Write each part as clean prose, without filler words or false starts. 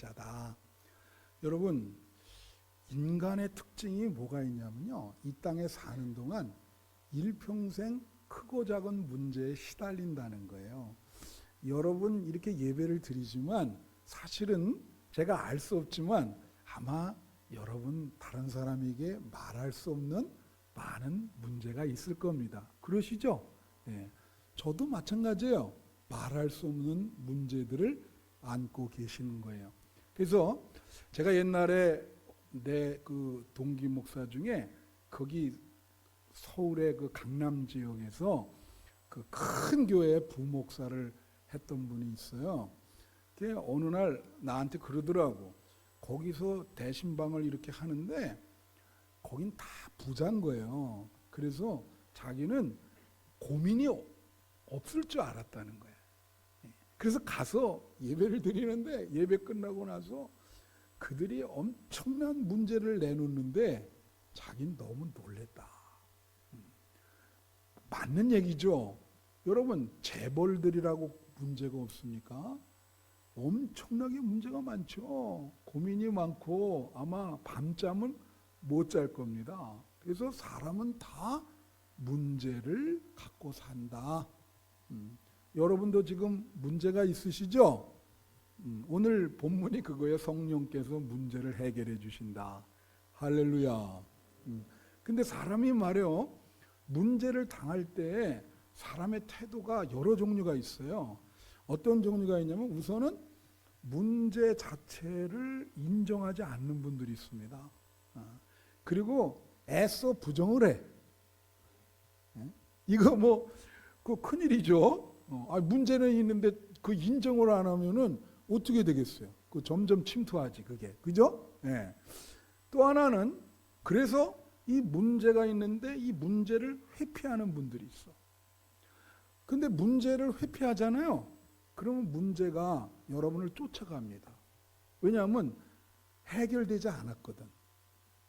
자다. 여러분, 인간의 특징이 뭐가 있냐면요, 이 땅에 사는 동안 일평생 크고 작은 문제에 시달린다는 거예요. 여러분 이렇게 예배를 드리지만 사실은 제가 알 수 없지만 아마 여러분 다른 사람에게 말할 수 없는 많은 문제가 있을 겁니다. 그러시죠? 예. 저도 마찬가지예요. 말할 수 없는 문제들을 안고 계시는 거예요. 그래서 제가 옛날에 내 그 동기 목사 중에 거기 서울의 그 강남 지역에서 그 큰 교회 부목사를 했던 분이 있어요. 그게 어느 날 나한테 그러더라고. 거기서 대신방을 이렇게 하는데 거긴 다 부자인 거예요. 그래서 자기는 고민이 없을 줄 알았다는 거예요. 그래서 가서 예배를 드리는데 예배 끝나고 나서 그들이 엄청난 문제를 내놓는데 자기는 너무 놀랬다. 맞는 얘기죠. 여러분, 재벌들이라고 문제가 없습니까? 엄청나게 문제가 많죠. 고민이 많고 아마 밤잠은 못 잘 겁니다. 그래서 사람은 다 문제를 갖고 산다. 여러분도 지금 문제가 있으시죠? 오늘 본문이 그거예요. 성령께서 문제를 해결해 주신다. 할렐루야. 근데 사람이 말이요, 문제를 당할 때 사람의 태도가 여러 종류가 있어요. 어떤 종류가 있냐면 우선은 문제 자체를 인정하지 않는 분들이 있습니다. 그리고 애써 부정을 해. 이거 뭐 그 큰일이죠. 문제는 있는데 그 인정을 안 하면은 어떻게 되겠어요? 그 점점 침투하지 그게. 그죠? 네. 또 하나는 그래서 이 문제가 있는데 이 문제를 회피하는 분들이 있어. 근데 문제를 회피하잖아요. 그러면 문제가 여러분을 쫓아갑니다. 왜냐하면 해결되지 않았거든.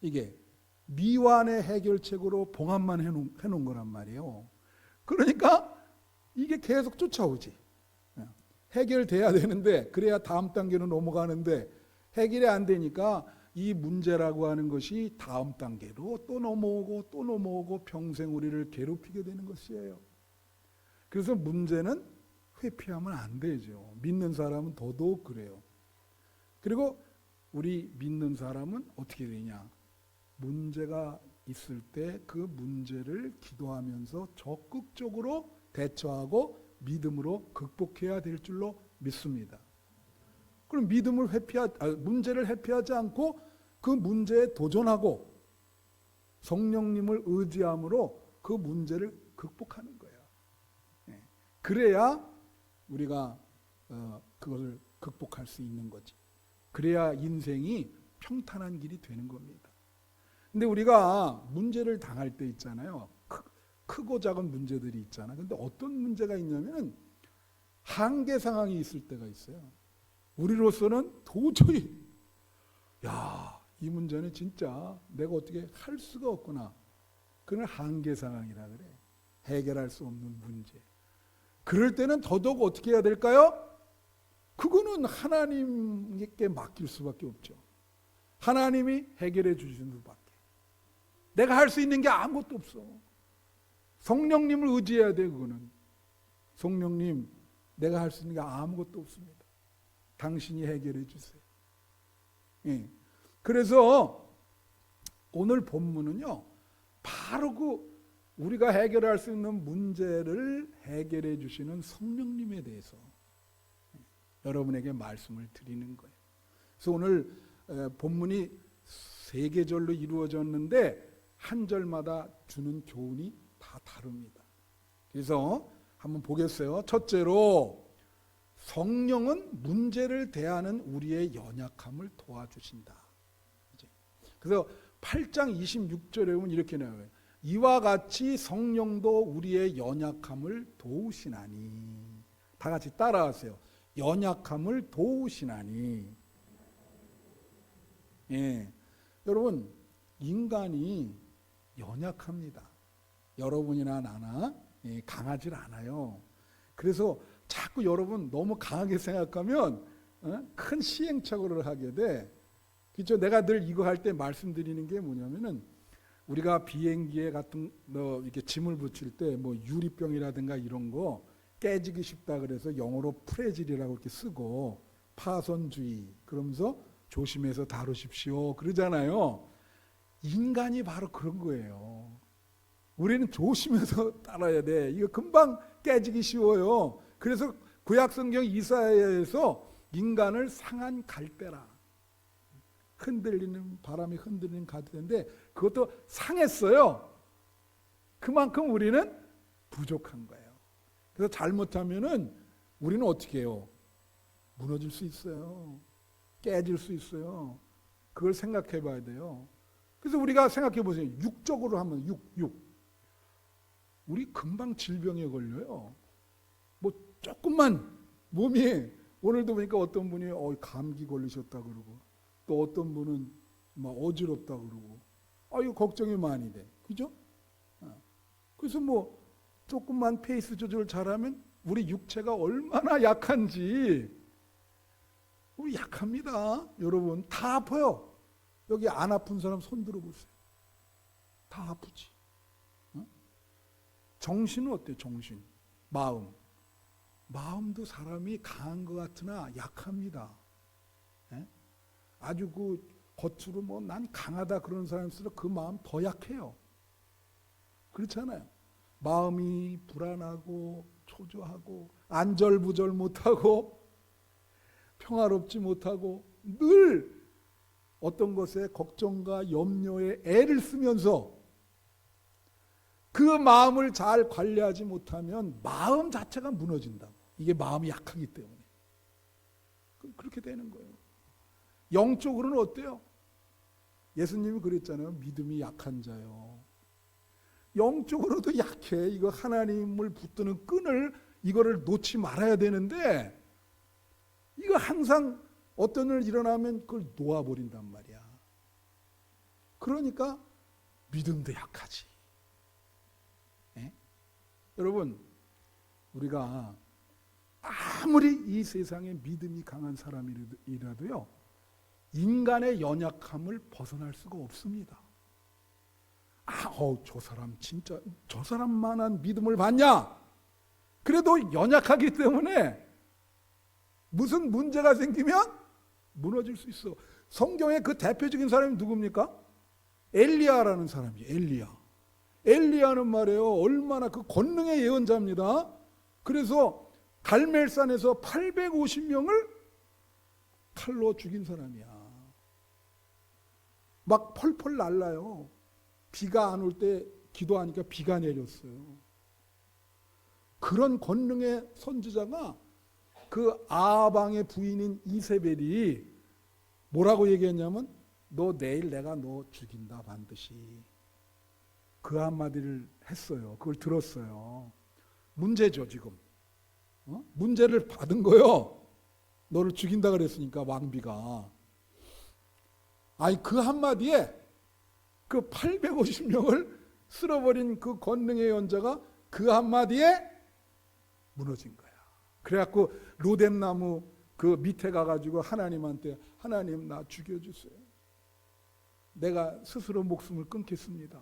이게 미완의 해결책으로 봉합만 해놓은 거란 말이에요. 그러니까 이게 계속 쫓아오지. 해결돼야 되는데 그래야 다음 단계로 넘어가는데 해결이 안 되니까 이 문제라고 하는 것이 다음 단계로 또 넘어오고 또 넘어오고 평생 우리를 괴롭히게 되는 것이에요. 그래서 문제는 회피하면 안 되죠. 믿는 사람은 더더욱 그래요. 그리고 우리 믿는 사람은 어떻게 되냐? 문제가 있을 때 그 문제를 기도하면서 적극적으로 대처하고 믿음으로 극복해야 될 줄로 믿습니다. 그럼 문제를 회피하지 않고 그 문제에 도전하고 성령님을 의지함으로 그 문제를 극복하는 거예요. 그래야 우리가 그것을 극복할 수 있는 거지. 그래야 인생이 평탄한 길이 되는 겁니다. 근데 우리가 문제를 당할 때 있잖아요. 크고 작은 문제들이 있잖아. 근데 어떤 문제가 있냐면 한계 상황이 있을 때가 있어요. 우리로서는 도저히 이 문제는 진짜 내가 어떻게 할 수가 없구나. 그건 한계 상황이라 그래. 해결할 수 없는 문제. 그럴 때는 더더욱 어떻게 해야 될까요? 그거는 하나님께 맡길 수밖에 없죠. 하나님이 해결해 주시는 수밖에. 내가 할 수 있는 게 아무것도 없어. 성령님을 의지해야 돼. 그거는 성령님, 내가 할 수 있는 게 아무것도 없습니다. 당신이 해결해 주세요. 예. 그래서 오늘 본문은요, 바로 그 우리가 해결할 수 있는 문제를 해결해 주시는 성령님에 대해서 여러분에게 말씀을 드리는 거예요. 그래서 오늘 본문이 세 계절로 이루어졌는데 한 절마다 주는 교훈이 다 다릅니다. 그래서 한번 보겠어요. 첫째로, 성령은 문제를 대하는 우리의 연약함을 도와주신다. 그래서 8장 26절에 보면 이렇게 나와요. 이와 같이 성령도 우리의 연약함을 도우시나니. 다 같이 따라하세요. 연약함을 도우시나니. 예. 여러분, 인간이 연약합니다. 여러분이나 나나 강하질 않아요. 그래서 자꾸 여러분 너무 강하게 생각하면 큰 시행착오를 하게 돼. 그렇죠? 내가 늘 이거 할 때 말씀드리는 게 뭐냐면은 우리가 비행기에 같은 이렇게 짐을 붙일 때 뭐 유리병이라든가 이런 거 깨지기 쉽다 그래서 영어로 프레질이라고 이렇게 쓰고 파손주의 그러면서 조심해서 다루십시오 그러잖아요. 인간이 바로 그런 거예요. 우리는 조심해서 따라야 돼. 이거 금방 깨지기 쉬워요. 그래서 구약성경 이사야에서 인간을 상한 갈대라, 흔들리는 바람이 흔들리는 갈대인데 그것도 상했어요. 그만큼 우리는 부족한 거예요. 그래서 잘못하면은 우리는 어떻게 해요? 무너질 수 있어요. 깨질 수 있어요. 그걸 생각해 봐야 돼요. 그래서 우리가 생각해 보세요. 육적으로 하면 육. 우리 금방 질병에 걸려요. 뭐 조금만 몸이, 오늘도 보니까 어떤 분이 감기 걸리셨다 그러고 또 어떤 분은 막 어지럽다 그러고 이거 걱정이 많이 돼. 그죠? 그래서 뭐 조금만 페이스 조절 잘하면 우리 육체가 얼마나 약한지. 우리 약합니다. 여러분 다 아파요. 여기 안 아픈 사람 손 들어보세요. 다 아프지. 정신은 어때요? 정신, 마음도 사람이 강한 것 같으나 약합니다. 아주 그 겉으로 뭐 난 강하다 그런 사람일수록 그 마음 더 약해요. 그렇잖아요. 마음이 불안하고 초조하고 안절부절 못하고 평화롭지 못하고 늘 어떤 것에 걱정과 염려에 애를 쓰면서 그 마음을 잘 관리하지 못하면 마음 자체가 무너진다고. 이게 마음이 약하기 때문에 그렇게 되는 거예요. 영적으로는 어때요? 예수님이 그랬잖아요. 믿음이 약한 자요. 영적으로도 약해. 이거 하나님을 붙드는 끈을 이거를 놓지 말아야 되는데 이거 항상 어떤 일 일어나면 그걸 놓아버린단 말이야. 그러니까 믿음도 약하지. 여러분 우리가 아무리 이 세상에 믿음이 강한 사람이라도요 인간의 연약함을 벗어날 수가 없습니다. 저 사람 진짜 저 사람만한 믿음을 받냐? 그래도 연약하기 때문에 무슨 문제가 생기면 무너질 수 있어. 성경의 그 대표적인 사람이 누굽니까? 엘리야라는 사람이에요. 엘리야는 말이에요. 얼마나 그 권능의 예언자입니다. 그래서 갈멜산에서 850명을 칼로 죽인 사람이야. 막 펄펄 날라요. 비가 안 올 때 기도하니까 비가 내렸어요. 그런 권능의 선지자가 그 아방의 부인인 이세벨이 뭐라고 얘기했냐면 너 내일 내가 너 죽인다 반드시. 그 한마디를 했어요. 그걸 들었어요. 문제죠 지금. 문제를 받은 거요. 너를 죽인다 그랬으니까 왕비가. 그 한마디에 그 850명을 쓸어버린 그 권능의 연자가 그 한마디에 무너진 거야. 그래갖고 로뎀나무 그 밑에 가가지고 하나님한테 하나님 나 죽여주세요. 내가 스스로 목숨을 끊겠습니다.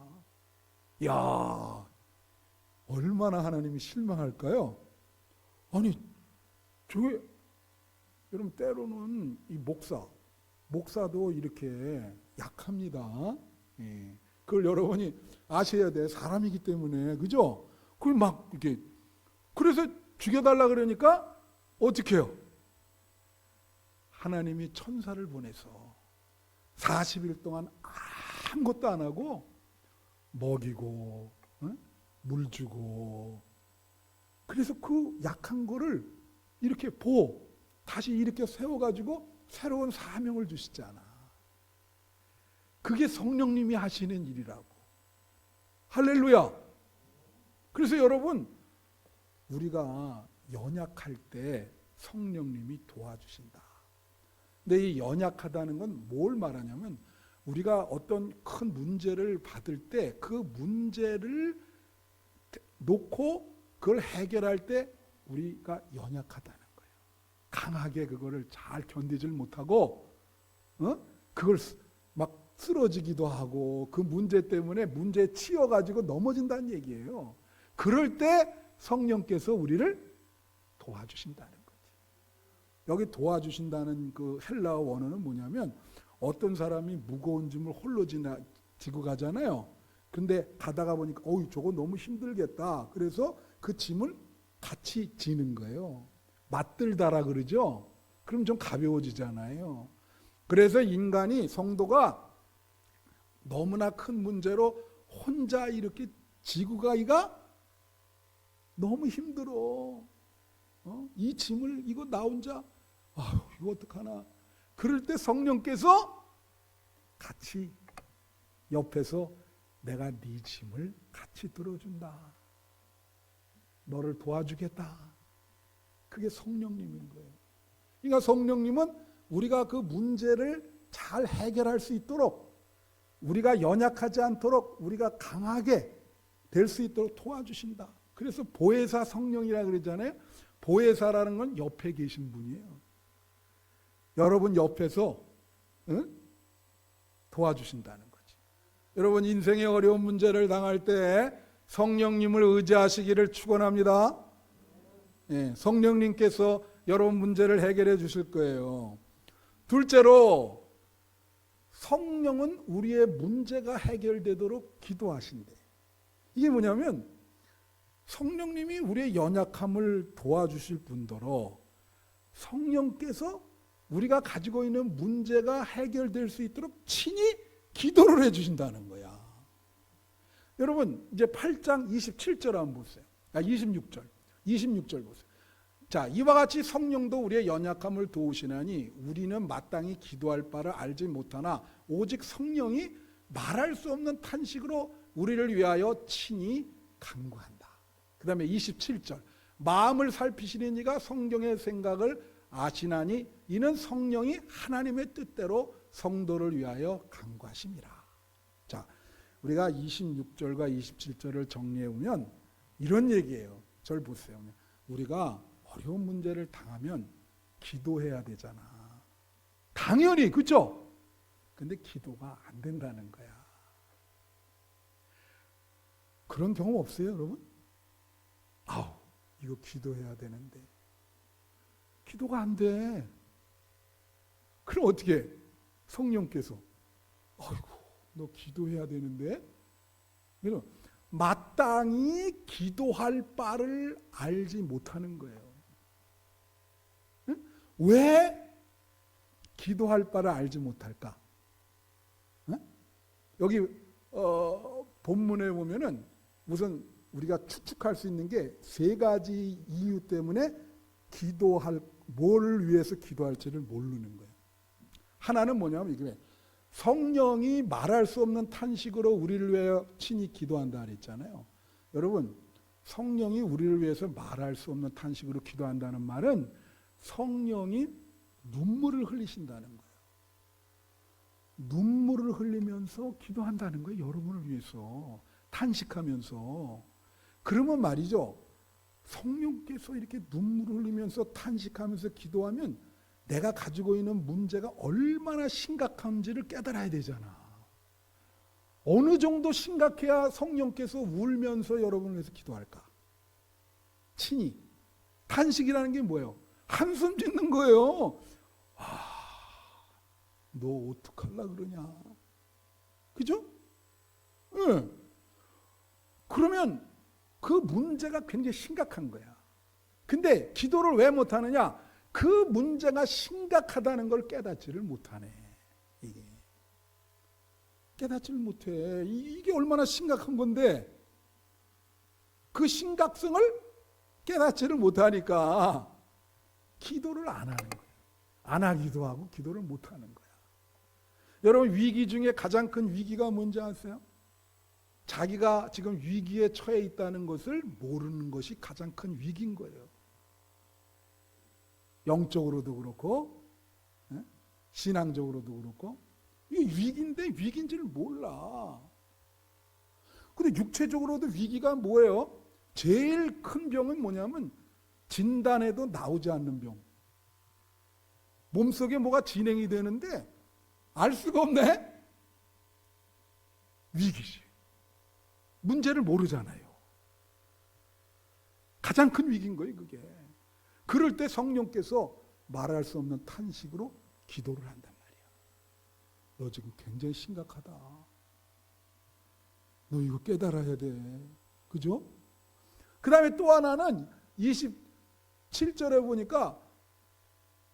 야, 얼마나 하나님이 실망할까요? 아니, 저게 여러분 때로는 이 목사도 이렇게 약합니다. 예. 그걸 여러분이 아셔야 돼. 사람이기 때문에 그죠? 그걸 막 이렇게 그래서 죽여달라 그러니까 어떻게 해요? 하나님이 천사를 보내서 40일 동안 아무것도 안 하고 먹이고 물 주고 그래서 그 약한 거를 이렇게 다시 이렇게 세워가지고 새로운 사명을 주시잖아. 그게 성령님이 하시는 일이라고. 할렐루야. 그래서 여러분 우리가 연약할 때 성령님이 도와주신다. 근데 이 연약하다는 건 뭘 말하냐면 우리가 어떤 큰 문제를 받을 때 그 문제를 놓고 그걸 해결할 때 우리가 연약하다는 거예요. 강하게 그거를 잘 견디질 못하고 그걸 막 쓰러지기도 하고 그 문제 때문에 문제에 치여가지고 넘어진다는 얘기예요. 그럴 때 성령께서 우리를 도와주신다는 거지. 여기 도와주신다는 그 헬라어 원어는 뭐냐면 어떤 사람이 무거운 짐을 홀로 지고 가잖아요. 근데 가다가 보니까 저거 너무 힘들겠다. 그래서 그 짐을 같이 지는 거예요. 맞들다라 그러죠. 그럼 좀 가벼워지잖아요. 그래서 인간이 성도가 너무나 큰 문제로 혼자 이렇게 지고 가기가 너무 힘들어. 이 짐을 이거 나 혼자 이거 어떡하나. 그럴 때 성령께서 같이 옆에서 내가 네 짐을 같이 들어준다. 너를 도와주겠다. 그게 성령님인 거예요. 그러니까 성령님은 우리가 그 문제를 잘 해결할 수 있도록, 우리가 연약하지 않도록, 우리가 강하게 될 수 있도록 도와주신다. 그래서 보혜사 성령이라 그러잖아요. 보혜사라는 건 옆에 계신 분이에요. 여러분 옆에서 도와주신다는 거지. 여러분 인생의 어려운 문제를 당할 때 성령님을 의지하시기를 축원합니다. 성령님께서 여러분 문제를 해결해 주실 거예요. 둘째로 성령은 우리의 문제가 해결되도록 기도하신대. 이게 뭐냐면 성령님이 우리의 연약함을 도와주실 뿐더러 성령께서 우리가 가지고 있는 문제가 해결될 수 있도록 친히 기도를 해주신다는 거야. 여러분 이제 8장 27절 한번 보세요. 26절 보세요. 자, 이와 같이 성령도 우리의 연약함을 도우시나니 우리는 마땅히 기도할 바를 알지 못하나 오직 성령이 말할 수 없는 탄식으로 우리를 위하여 친히 간구한다. 그 다음에 27절 마음을 살피시는 이가 성경의 생각을 아시나니 이는 성령이 하나님의 뜻대로 성도를 위하여 간구하심이라. 자, 우리가 26절과 27절을 정리해 보면 이런 얘기예요. 절 보세요. 우리가 어려운 문제를 당하면 기도해야 되잖아. 당연히 그렇죠? 근데 기도가 안 된다는 거야. 그런 경험 없어요, 여러분? 이거 기도해야 되는데 기도가 안 돼. 그럼 어떻게 해? 성령께서 너 기도해야 되는데 마땅히 기도할 바를 알지 못하는 거예요. 왜 기도할 바를 알지 못할까? 여기 본문에 보면은 우선 우리가 추측할 수 있는 게 세 가지 이유 때문에 뭐를 위해서 기도할지를 모르는 거예요. 하나는 뭐냐면 이게 성령이 말할 수 없는 탄식으로 우리를 위하여 친히 기도한다 그랬잖아요. 여러분 성령이 우리를 위해서 말할 수 없는 탄식으로 기도한다는 말은 성령이 눈물을 흘리신다는 거예요. 눈물을 흘리면서 기도한다는 거예요. 여러분을 위해서 탄식하면서. 그러면 말이죠. 성령께서 이렇게 눈물을 흘리면서 탄식하면서 기도하면 내가 가지고 있는 문제가 얼마나 심각한지를 깨달아야 되잖아. 어느 정도 심각해야 성령께서 울면서 여러분을 위해서 기도할까? 친히. 탄식이라는 게 뭐예요? 한숨 짓는 거예요. 너 어떡할라 그러냐. 그죠? 네. 그러면 그 문제가 굉장히 심각한 거야. 근데 기도를 왜 못하느냐? 그 문제가 심각하다는 걸 깨닫지를 못하네. 이게 깨닫지를 못해. 이게 얼마나 심각한 건데 그 심각성을 깨닫지를 못하니까 기도를 안 하는 거예요. 안 하기도 하고 기도를 못하는 거야. 여러분 위기 중에 가장 큰 위기가 뭔지 아세요? 자기가 지금 위기에 처해 있다는 것을 모르는 것이 가장 큰 위기인 거예요. 영적으로도 그렇고 신앙적으로도 그렇고 이게 위기인데 위기인지를 몰라. 근데 육체적으로도 위기가 뭐예요? 제일 큰 병은 뭐냐면 진단해도 나오지 않는 병. 몸속에 뭐가 진행이 되는데 알 수가 없네. 위기지. 문제를 모르잖아요. 가장 큰 위기인 거예요, 그게. 그럴 때 성령께서 말할 수 없는 탄식으로 기도를 한단 말이야. 너 지금 굉장히 심각하다. 너 이거 깨달아야 돼. 그죠? 그 다음에 또 하나는 27절에 보니까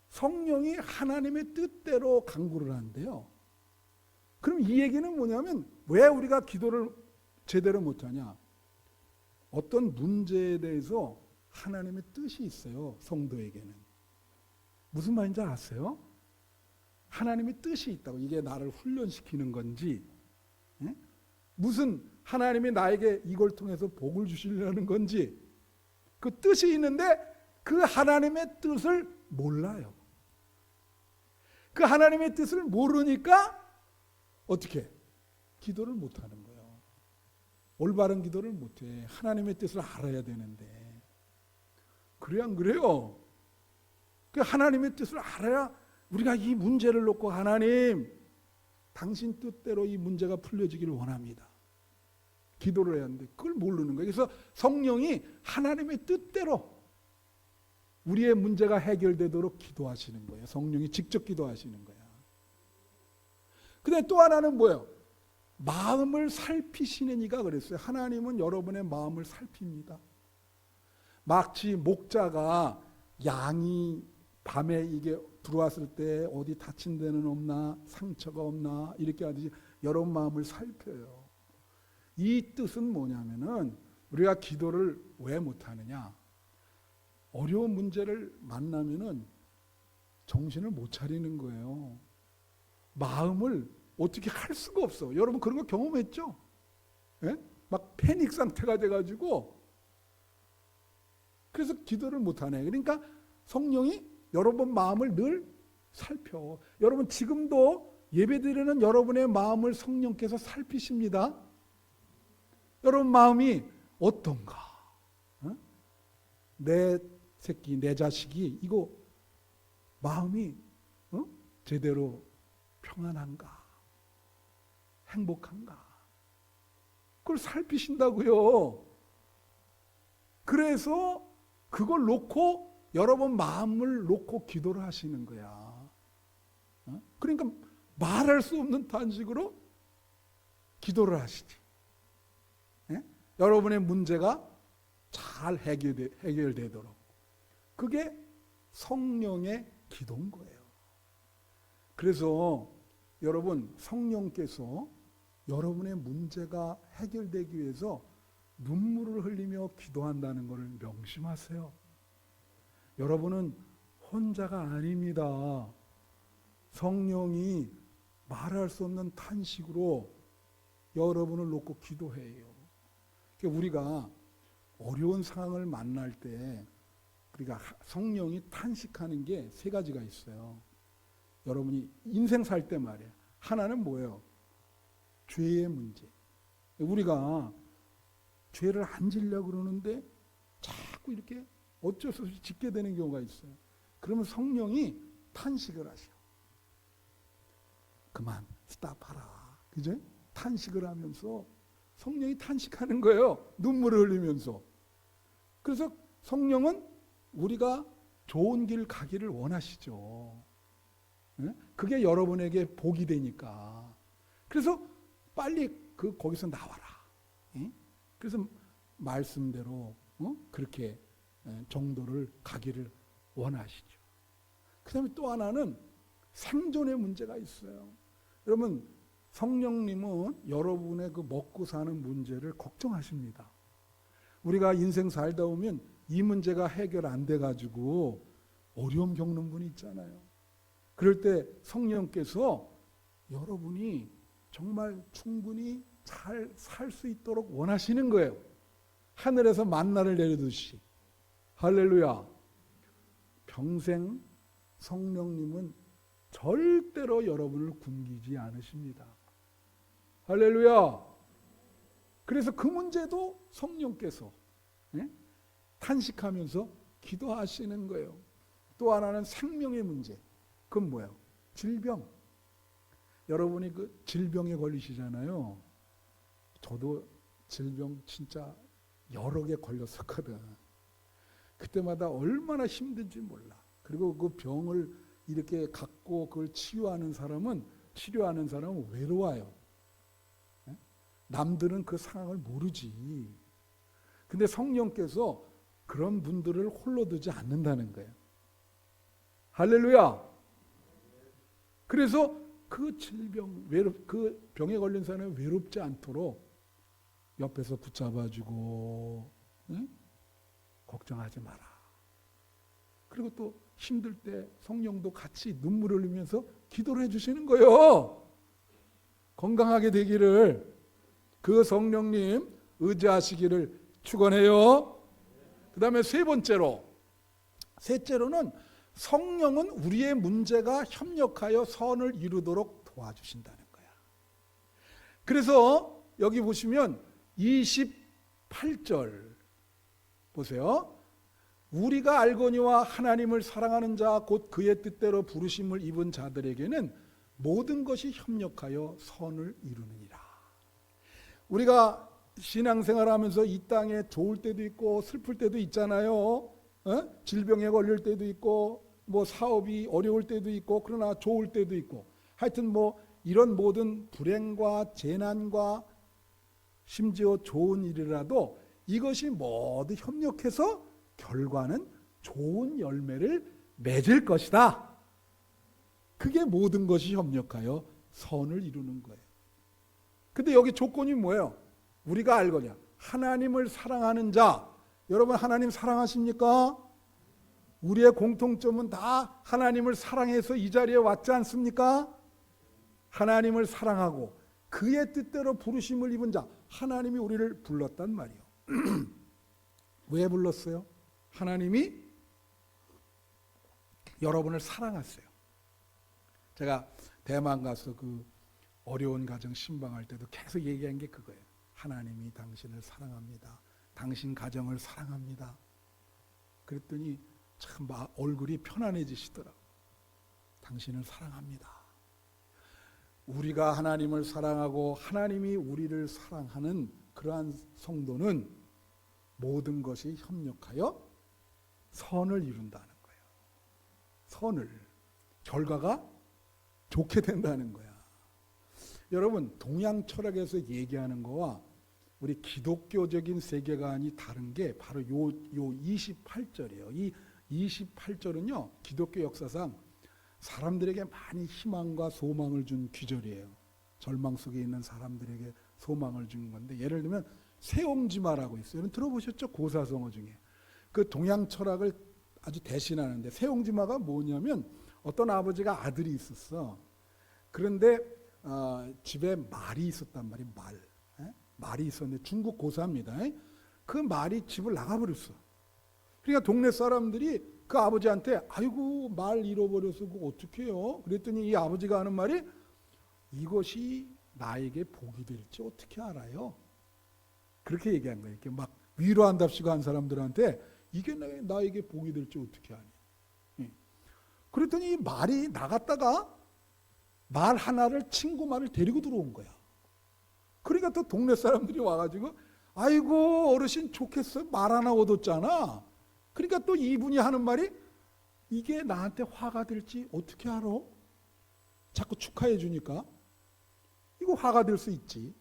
성령이 하나님의 뜻대로 간구를 한대요. 그럼 이 얘기는 뭐냐면 왜 우리가 기도를 제대로 못하냐? 어떤 문제에 대해서 하나님의 뜻이 있어요. 성도에게는. 무슨 말인지 아세요? 하나님의 뜻이 있다고. 이게 나를 훈련시키는 건지, 무슨 하나님이 나에게 이걸 통해서 복을 주시려는 건지 그 뜻이 있는데 그 하나님의 뜻을 몰라요. 그 하나님의 뜻을 모르니까 어떻게? 기도를 못하는 거예요. 올바른 기도를 못해. 하나님의 뜻을 알아야 되는데. 그래요, 안 그래요? 그 하나님의 뜻을 알아야 우리가 이 문제를 놓고 하나님, 당신 뜻대로 이 문제가 풀려지기를 원합니다. 기도를 해야 하는데 그걸 모르는 거예요. 그래서 성령이 하나님의 뜻대로 우리의 문제가 해결되도록 기도하시는 거예요. 성령이 직접 기도하시는 거야. 근데 또 하나는 뭐예요? 마음을 살피시는 이가 그랬어요. 하나님은 여러분의 마음을 살핍니다. 마치 목자가 양이 밤에 이게 들어왔을 때 어디 다친 데는 없나, 상처가 없나 이렇게 하듯이 여러분 마음을 살펴요. 이 뜻은 뭐냐면은 우리가 기도를 왜 못하느냐? 어려운 문제를 만나면은 정신을 못 차리는 거예요. 마음을 어떻게 할 수가 없어. 여러분 그런 거 경험했죠? 예? 막 패닉 상태가 돼가지고 그래서 기도를 못하네. 그러니까 성령이 여러분 마음을 늘 살펴. 여러분 지금도 예배드리는 여러분의 마음을 성령께서 살피십니다. 여러분 마음이 어떤가? 어? 내 새끼, 내 자식이 이거 마음이 제대로 평안한가? 행복한가? 그걸 살피신다고요. 그래서 그걸 놓고 여러분 마음을 놓고 기도를 하시는 거야. 그러니까 말할 수 없는 탄식으로 기도를 하시지. 여러분의 문제가 잘 해결되도록. 그게 성령의 기도인 거예요. 그래서 여러분 성령께서 여러분의 문제가 해결되기 위해서 눈물을 흘리며 기도한다는 것을 명심하세요. 여러분은 혼자가 아닙니다. 성령이 말할 수 없는 탄식으로 여러분을 놓고 기도해요. 우리가 어려운 상황을 만날 때 우리가 성령이 탄식하는 게 세 가지가 있어요. 여러분이 인생 살 때 말이에요. 하나는 뭐예요? 죄의 문제. 우리가 죄를 안 지려고 그러는데 자꾸 이렇게 어쩔 수 없이 짓게 되는 경우가 있어요. 그러면 성령이 탄식을 하셔. 그만 스탑하라. 그죠? 탄식을 하면서 성령이 탄식하는 거예요. 눈물을 흘리면서. 그래서 성령은 우리가 좋은 길 가기를 원하시죠. 그게 여러분에게 복이 되니까. 그래서 빨리 거기서 나와라. 그래서 말씀대로 그렇게 정도를 가기를 원하시죠. 그 다음에 또 하나는 생존의 문제가 있어요. 여러분 성령님은 여러분의 그 먹고 사는 문제를 걱정하십니다. 우리가 인생 살다 보면 이 문제가 해결 안 돼가지고 어려움 겪는 분이 있잖아요. 그럴 때 성령께서 여러분이 정말 충분히 잘 살 수 있도록 원하시는 거예요. 하늘에서 만나를 내려두시. 할렐루야. 평생 성령님은 절대로 여러분을 굶기지 않으십니다. 할렐루야. 그래서 그 문제도 성령께서 탄식하면서 기도하시는 거예요. 또 하나는 생명의 문제. 그건 뭐예요? 질병. 여러분이 그 질병에 걸리시잖아요. 저도 질병 진짜 여러 개 걸렸었거든. 그때마다 얼마나 힘든지 몰라. 그리고 그 병을 이렇게 갖고 그걸 치료하는 사람은 외로워요. 남들은 그 상황을 모르지. 근데 성령께서 그런 분들을 홀로 두지 않는다는 거예요. 할렐루야. 그래서 그 질병, 그 병에 걸린 사람은 외롭지 않도록 옆에서 붙잡아주고, 응? 걱정하지 마라. 그리고 또 힘들 때 성령도 같이 눈물을 흘리면서 기도를 해주시는 거예요. 건강하게 되기를 그 성령님 의지하시기를 축원해요. 그 다음에 셋째로는 성령은 우리의 문제가 협력하여 선을 이루도록 도와주신다는 거야. 그래서 여기 보시면 28절 보세요. 우리가 알거니와 하나님을 사랑하는 자 곧 그의 뜻대로 부르심을 입은 자들에게는 모든 것이 협력하여 선을 이루느니라. 우리가 신앙생활하면서 이 땅에 좋을 때도 있고 슬플 때도 있잖아요. 질병에 걸릴 때도 있고 뭐 사업이 어려울 때도 있고 그러나 좋을 때도 있고 하여튼 뭐 이런 모든 불행과 재난과 심지어 좋은 일이라도 이것이 모두 협력해서 결과는 좋은 열매를 맺을 것이다. 그게 모든 것이 협력하여 선을 이루는 거예요. 근데 여기 조건이 뭐예요? 우리가 알거냐? 하나님을 사랑하는 자. 여러분 하나님 사랑하십니까? 우리의 공통점은 다 하나님을 사랑해서 이 자리에 왔지 않습니까? 하나님을 사랑하고 그의 뜻대로 부르심을 입은 자. 하나님이 우리를 불렀단 말이에요. 왜 불렀어요? 하나님이 여러분을 사랑하세요. 제가 대만 가서 그 어려운 가정 신방할 때도 계속 얘기한 게 그거예요. 하나님이 당신을 사랑합니다. 당신 가정을 사랑합니다. 그랬더니 참 얼굴이 편안해지시더라고요. 당신을 사랑합니다. 우리가 하나님을 사랑하고 하나님이 우리를 사랑하는 그러한 성도는 모든 것이 협력하여 선을 이룬다는 거예요. 선을. 결과가 좋게 된다는 거야. 여러분 동양 철학에서 얘기하는 거와 우리 기독교적인 세계관이 다른 게 바로 요 28절이에요. 이 28절은요. 기독교 역사상 사람들에게 많이 희망과 소망을 준 귀절이에요. 절망 속에 있는 사람들에게 소망을 준 건데 예를 들면 세옹지마라고 있어요. 여러분 들어보셨죠? 고사성어 중에. 그 동양 철학을 아주 대신하는데 세옹지마가 뭐냐면 어떤 아버지가 아들이 있었어. 그런데 집에 말이 있었단 말이에요. 말이 있었는데 중국 고사입니다. 그 말이 집을 나가버렸어. 그러니까 동네 사람들이 그 아버지한테 아이고 말 잃어버려서 그거 어떡해요? 그랬더니 이 아버지가 하는 말이 이것이 나에게 복이 될지 어떻게 알아요? 그렇게 얘기한 거예요. 이렇게 막 위로한답시고 한 사람들한테 이게 나에게 복이 될지 어떻게 아니? 그랬더니 이 말이 나갔다가 말 하나를 친구 말을 데리고 들어온 거야. 그러니까 또 동네 사람들이 와가지고 아이고 어르신 좋겠어요. 말 하나 얻었잖아. 그러니까 또 이분이 하는 말이 이게 나한테 화가 될지 어떻게 알아? 자꾸 축하해 주니까 이거 화가 될 수 있지.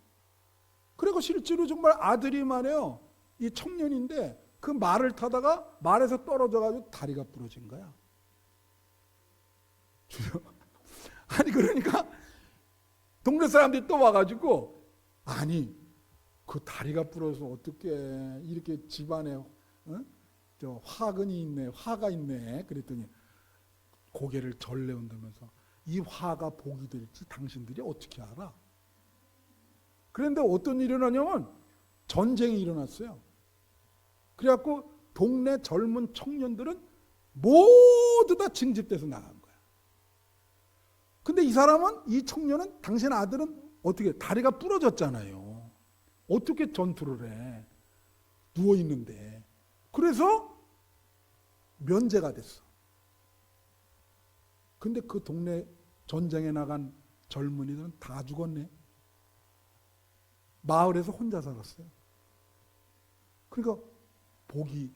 그리고 실제로 정말 아들이 말이에요. 이 청년인데 그 말을 타다가 말에서 떨어져가지고 다리가 부러진 거야. 아니 그러니까 동네 사람들이 또 와가지고 아니 그 다리가 부러져서 어떻게 이렇게 집안에 저 화근이 있네, 화가 있네. 그랬더니 고개를 절레 흔들면서 이 화가 복이 될지 당신들이 어떻게 알아? 그런데 어떤 일이 일어나냐면 전쟁이 일어났어요. 그래갖고 동네 젊은 청년들은 모두 다 징집돼서 나간 거야. 근데 이 사람은, 이 청년은, 당신 아들은 어떻게 다리가 부러졌잖아요. 어떻게 전투를 해? 누워있는데. 그래서 면제가 됐어. 근데 그 동네 전쟁에 나간 젊은이들은 다 죽었네. 마을에서 혼자 살았어요. 그러니까 복이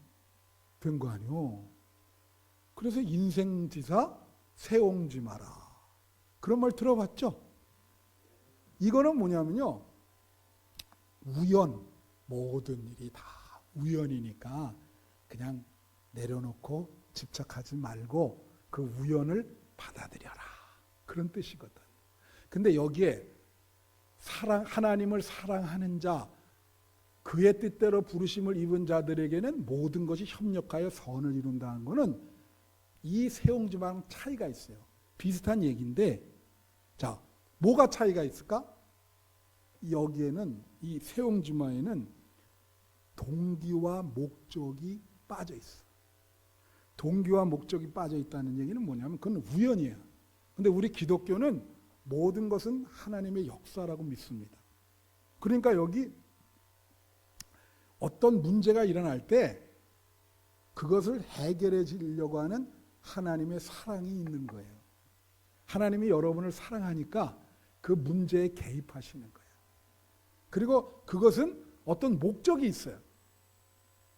된 거 아니요. 그래서 인생지사 세옹지 마라. 그런 말 들어봤죠? 이거는 뭐냐면요. 우연, 모든 일이 다 우연이니까 그냥 내려놓고 집착하지 말고 그 우연을 받아들여라. 그런 뜻이거든. 근데 여기에 하나님을 사랑하는 자, 그의 뜻대로 부르심을 입은 자들에게는 모든 것이 협력하여 선을 이룬다는 것은 이 세옹지마랑 차이가 있어요. 비슷한 얘기인데, 자, 뭐가 차이가 있을까? 여기에는, 이 세옹지마에는 동기와 목적이 빠져 있어. 동기와 목적이 빠져 있다는 얘기는 뭐냐면 그건 우연이에요. 근데 우리 기독교는 모든 것은 하나님의 역사라고 믿습니다. 그러니까 여기 어떤 문제가 일어날 때 그것을 해결해 주려고 하는 하나님의 사랑이 있는 거예요. 하나님이 여러분을 사랑하니까 그 문제에 개입하시는 거예요. 그리고 그것은 어떤 목적이 있어요.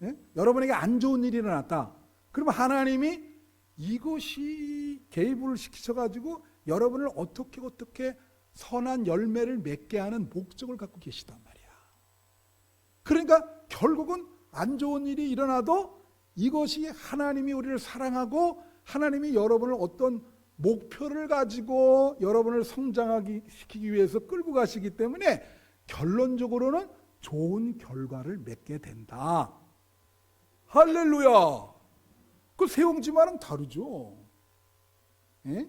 예? 여러분에게 안 좋은 일이 일어났다. 그러면 하나님이 이것이 개입을 시키셔가지고 여러분을 어떻게 선한 열매를 맺게 하는 목적을 갖고 계시단 말이야. 그러니까 결국은 안 좋은 일이 일어나도 이것이 하나님이 우리를 사랑하고 하나님이 여러분을 어떤 목표를 가지고 여러분을 성장하기 시키기 위해서 끌고 가시기 때문에 결론적으로는 좋은 결과를 맺게 된다. 할렐루야. 그 세옹지마랑 다르죠. 예?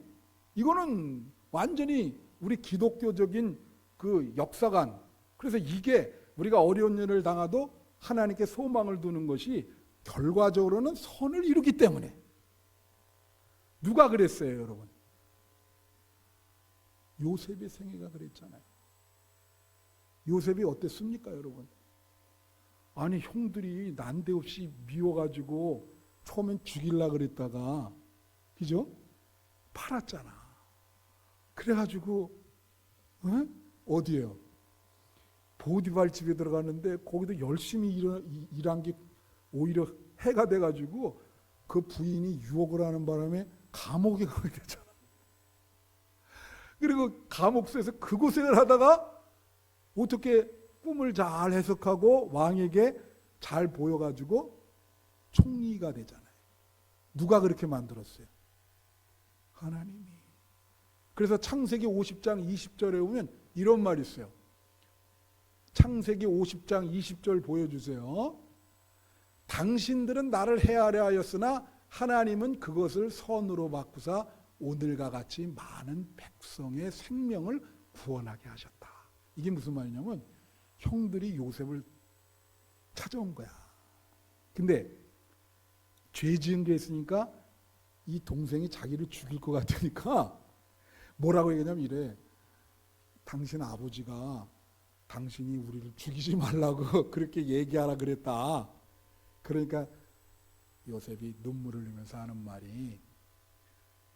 이거는 완전히 우리 기독교적인 그 역사관. 그래서 이게 우리가 어려운 일을 당하도 하나님께 소망을 두는 것이 결과적으로는 선을 이루기 때문에. 누가 그랬어요, 여러분? 요셉의 생애가 그랬잖아요. 요셉이 어땠습니까, 여러분? 아니, 형들이 난데없이 미워가지고 처음엔 죽이려고 그랬다가, 그죠? 팔았잖아. 그래가지고, 어디에요? 보디발 집에 들어갔는데 거기도 열심히 일한 게 오히려 해가 돼가지고 그 부인이 유혹을 하는 바람에 감옥에 가게 되잖아. 그리고 감옥소에서 그 고생을 하다가 어떻게 꿈을 잘 해석하고 왕에게 잘 보여가지고 총리가 되잖아요. 누가 그렇게 만들었어요? 하나님이. 그래서 창세기 50장 20절에 보면 이런 말이 있어요. 창세기 50장 20절 보여주세요. 당신들은 나를 해하려 하였으나 하나님은 그것을 선으로 바꾸사 오늘과 같이 많은 백성의 생명을 구원하게 하셨다. 이게 무슨 말이냐면 형들이 요셉을 찾아온 거야. 근데 죄 지은 게 있으니까 이 동생이 자기를 죽일 것 같으니까 뭐라고 얘기하냐면 이래. 당신 아버지가 당신이 우리를 죽이지 말라고 그렇게 얘기하라 그랬다. 그러니까 요셉이 눈물을 흘리면서 하는 말이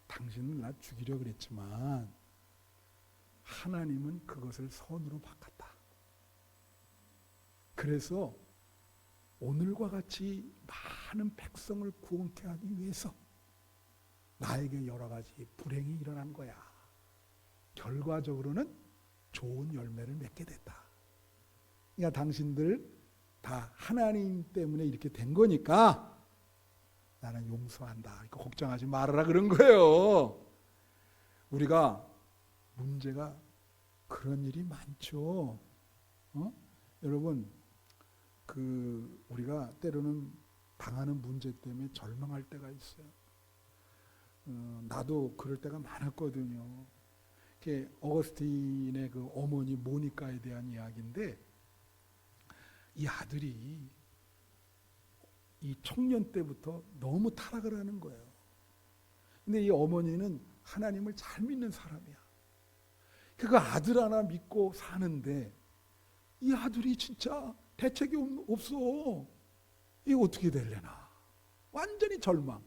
당신은 나 죽이려 그랬지만 하나님은 그것을 선으로 바꿨다. 그래서 오늘과 같이 많은 백성을 구원케 하기 위해서 나에게 여러 가지 불행이 일어난 거야. 결과적으로는 좋은 열매를 맺게 됐다. 그러니까 당신들 다 하나님 때문에 이렇게 된 거니까 나는 용서한다. 걱정하지 말아라 그런 거예요. 우리가 문제가 그런 일이 많죠. 여러분, 우리가 때로는 당하는 문제 때문에 절망할 때가 있어요. 나도 그럴 때가 많았거든요. 어거스틴의 그 어머니 모니카에 대한 이야기인데, 이 아들이 이 청년 때부터 너무 타락을 하는 거예요. 근데 이 어머니는 하나님을 잘 믿는 사람이야. 그 아들 하나 믿고 사는데 이 아들이 진짜 대책이 없어. 이거 어떻게 되려나. 완전히 절망.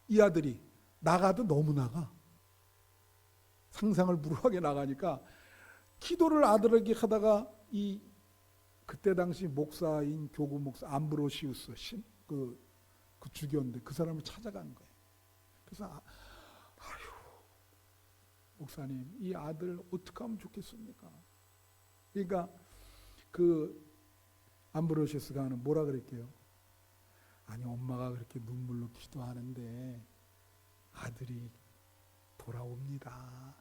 이 아들이 나가도 너무 나가. 상상을 무ru하게 나가니까 기도를 아들에게 하다가 그때 당시 목사인 교구 목사 암브로시우스 그 주교인데 그 사람을 찾아간 거예요. 그래서 아유 목사님 이 아들 어떻게 하면 좋겠습니까? 그러니까 그 암브로시우스가 뭐라 그랬게요? 아니 엄마가 그렇게 눈물로 기도하는데 아들이 돌아옵니다.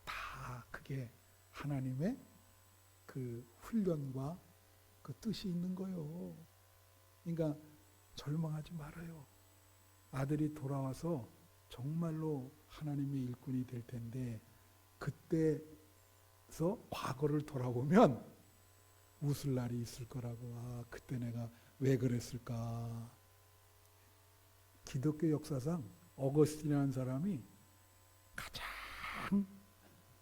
다 그게 하나님의 그 훈련과 그 뜻이 있는 거예요. 그러니까 절망하지 말아요. 아들이 돌아와서 정말로 하나님의 일꾼이 될 텐데 그때서 과거를 돌아보면 웃을 날이 있을 거라고. 아, 그때 내가 왜 그랬을까. 기독교 역사상 어거스틴이라는 사람이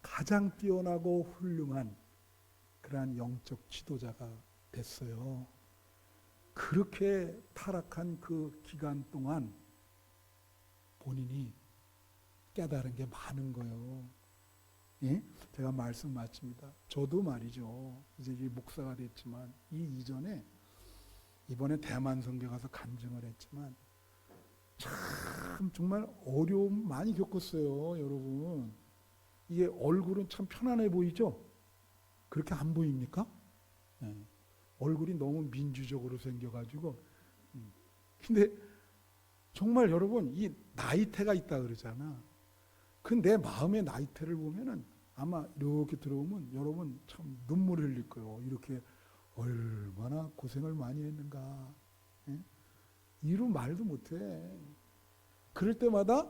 가장 뛰어나고 훌륭한 그러한 영적 지도자가 됐어요. 그렇게 타락한 그 기간 동안 본인이 깨달은 게 많은 거예요. 예? 제가 말씀 마칩니다. 저도 말이죠. 이제 목사가 됐지만 이 이전에 이번에 대만 선교 가서 간증을 했지만 참 정말 어려움 많이 겪었어요, 여러분. 이게 얼굴은 참 편안해 보이죠? 그렇게 안 보입니까? 네. 얼굴이 너무 민주적으로 생겨가지고. 근데 정말 여러분 이 나이테가 있다 그러잖아. 그 내 마음의 나이테를 보면은 아마 이렇게 들어오면 여러분 참 눈물 흘릴 거예요. 이렇게 얼마나 고생을 많이 했는가. 예? 이루 말도 못해. 그럴 때마다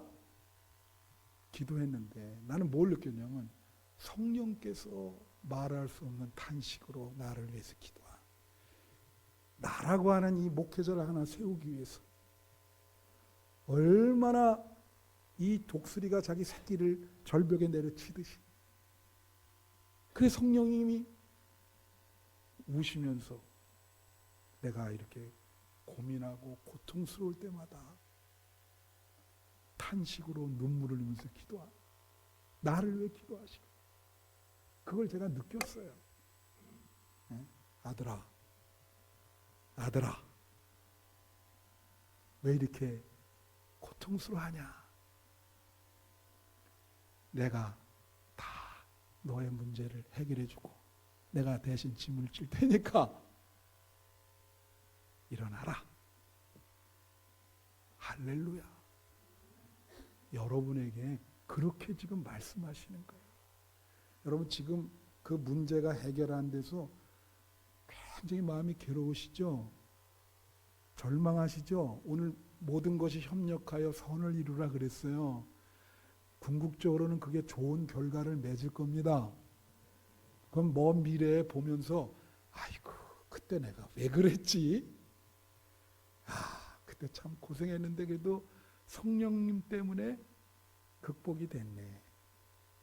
기도했는데 나는 뭘 느꼈냐면 성령께서 말할 수 없는 탄식으로 나를 위해서 기도한 나라고 하는 이 목회자를 하나 세우기 위해서 얼마나 이 독수리가 자기 새끼를 절벽에 내려치듯이 그래서 성령님이 우시면서 내가 이렇게 고민하고 고통스러울 때마다 탄식으로 눈물을 흘리면서 기도하 나를 위해 기도하시고 그걸 제가 느꼈어요. 네? 아들아 왜 이렇게 고통스러워하냐. 내가 다 너의 문제를 해결해주고 내가 대신 짐을 질 테니까 일어나라. 할렐루야. 여러분에게 그렇게 지금 말씀하시는 거예요. 여러분 지금 그 문제가 해결 안 돼서 굉장히 마음이 괴로우시죠? 절망하시죠? 오늘 모든 것이 협력하여 선을 이루라 그랬어요. 궁극적으로는 그게 좋은 결과를 맺을 겁니다. 그럼 먼 미래에 보면서 아이고 그때 내가 왜 그랬지? 그때 참 고생했는데 그래도 성령님 때문에 극복이 됐네.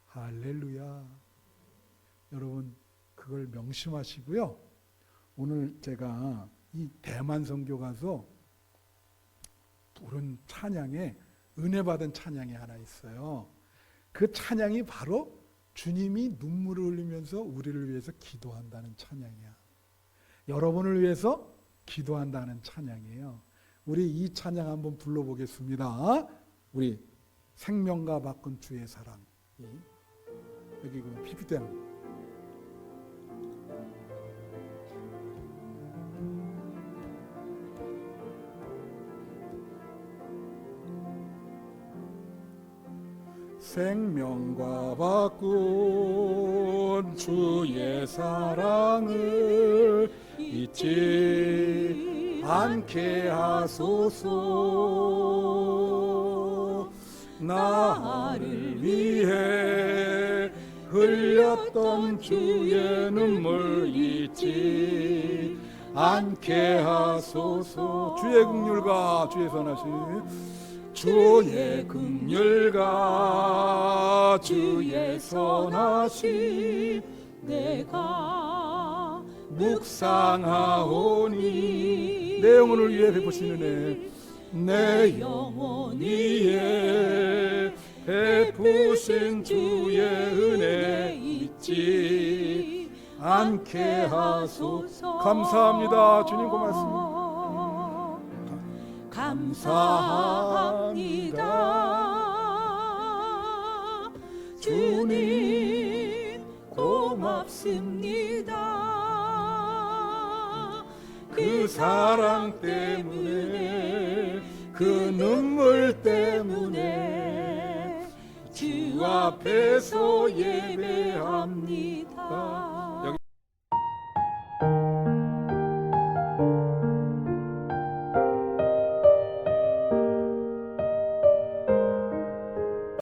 할렐루야. 여러분 그걸 명심하시고요. 오늘 제가 이 대만 선교 가서 부른 찬양에 은혜 받은 찬양이 하나 있어요. 그 찬양이 바로 주님이 눈물을 흘리면서 우리를 위해서 기도한다는 찬양이야. 여러분을 위해서 기도한다는 찬양이에요. 우리 이 찬양 한번 불러보겠습니다. 우리 생명과 바꾼 주의 사랑. 여기 그 PPT는 생명과 바꾼 주의 사랑을 잊지 않게 하소서. 나를 위해 흘렸던 주의 눈물 잊지 않게 하소서. 주의 긍휼과 주의 선하심 주의 긍휼과 주의 선하심 내가 묵상하오니 내 영혼을 위해 베푸시는 내 영혼 위에 베푸신 주의 은혜 잊지 않게 하소서. 감사합니다. 주님 고맙습니다. 감사합니다. 주님 고맙습니다. 그 사랑 때문에 그 눈물 때문에 주 앞에서 예배합니다.